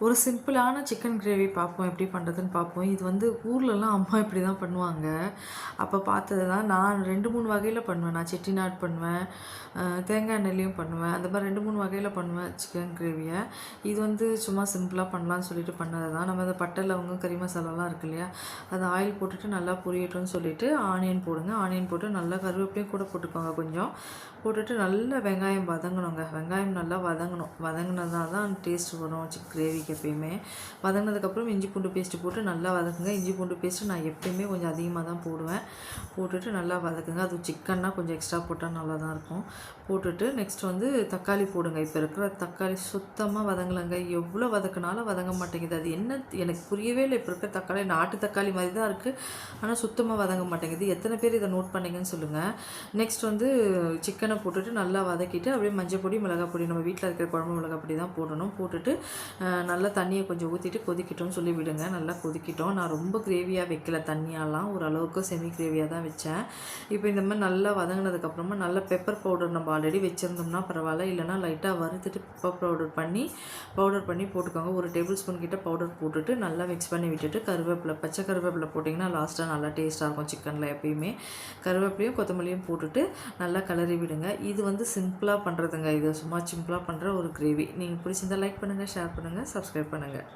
ஒரு சிம்பிளான chicken gravy பார்ப்போம், எப்படி பண்ணுறதுன்னு பார்ப்போம். இது வந்து ஊர்லலாம் அம்மா இப்படி தான் பண்ணுவாங்க. அப்போ பார்த்தது தான். நான் 2, 3 வகையில பண்ணுவேன். நான் செட்டிநாடு பண்ணுவேன், தேங்காய் எண்ணெய்லயும் பண்ணுவேன். அந்த மாதிரி 2, 3 வகையில பண்ணுவேன் சிக்கன் கிரேவியை. இது வந்து சும்மா சிம்பிளாக பண்ணலான்னு சொல்லிட்டு பண்ணது தான். நம்ம அந்த பட்டை, லவங்கம், கறி மசாலாலாம் இருக்கு இல்லையா, அதை ஆயில் போட்டுட்டு நல்லா பொரியட்டும்னு சொல்லிட்டு ஆனியன் போடுங்க. ஆனியன் போட்டு நல்லா கருவேப்பிலையும் கூட போட்டுக்கோங்க கொஞ்சம். போட்டுட்டு நல்லா வெங்காயம் வதங்கணுங்க. வெங்காயம் நல்லா வதங்கணும். வதங்கினதா தான் டேஸ்ட் வரும் கிரேவிக்கு எப்பயுமே. வதங்கினதுக்கப்புறம் இஞ்சி பூண்டு பேஸ்ட்டு போட்டு நல்லா வதக்குங்க. இஞ்சி பூண்டு பேஸ்ட்டு நான் எப்பயுமே கொஞ்சம் அதிகமாக தான் போடுவேன். போட்டுட்டு நல்லா வதக்குங்க. அது சிக்கன்னா கொஞ்சம் எக்ஸ்ட்ரா போட்டால் நல்லா தான் இருக்கும். போட்டுட்டு நெக்ஸ்ட் வந்து தக்காளி போடுங்க. இப்போ இருக்கிற தக்காளி சுத்தமாக வதங்கலைங்க. எவ்வளோ வதக்குனாலும் வதங்க மாட்டேங்குது. அது என்ன எனக்கு புரியவே இல்லை. இப்போ இருக்கிற தக்காளி நாட்டு தக்காளி மாதிரி தான் இருக்குது, ஆனால் சுத்தமாக வதங்க மாட்டேங்குது. எத்தனை பேர் இதை நோட் பண்ணீங்கன்னு சொல்லுங்கள். நெக்ஸ்ட் வந்து சிக்கனை போட்டுட்டு நல்லா வதக்கிட்டு அப்படியே மஞ்சள் பொடி, மிளகாய் பொடி, நம்ம வீட்டில் இருக்கிற குழம்பு மிளகாய் பொடி தான் போடணும். போட்டுட்டு நல்லா தண்ணியை கொஞ்சம் ஊற்றிட்டு கொதிக்கிட்டோம்னு சொல்லி விடுங்க. நல்லா கொதிக்கிட்டோம். நான் ரொம்ப கிரேவியாக வைக்கல, தண்ணியாலாம் ஓரளவுக்கு செமி கிரேவியாக தான் வச்சேன். இப்போ இந்த மாதிரி நல்லா வதங்கினதுக்கப்புறமா நல்லா பெப்பர் பவுடர் நம்ம ஆல்ரெடி வச்சுருந்தோம்னா பரவாயில்ல, இல்லைனா லைட்டாக வறுத்துட்டு பெப்பர் பவுடர் பண்ணி போட்டுக்கோங்க. 1 டேபிள் ஸ்பூன் கிட்ட பவுடர் போட்டுட்டு நல்லா மிக்ஸ் பண்ணி விட்டுட்டு கருவேப்பிலை, பச்சை கருவேப்பிலை போட்டிங்கன்னா லாஸ்ட்டாக நல்லா டேஸ்ட்டாக இருக்கும் சிக்கனில் எப்பயுமே. கருவேப்பிலையும் கொத்தமல்லியும் போட்டுட்டு நல்லா கிளறி விடுங்க. இது வந்து சிம்பிளாக பண்ணுறதுங்க. இது சும்மா சிம்பிளாக பண்ணுற ஒரு கிரேவி. நீங்கள் பிடிச்சிருந்தால் லைக் பண்ணுங்கள், ஷேர் பண்ணுங்கள், சப்ஸ்கிரைப் பண்ணுங்கள்.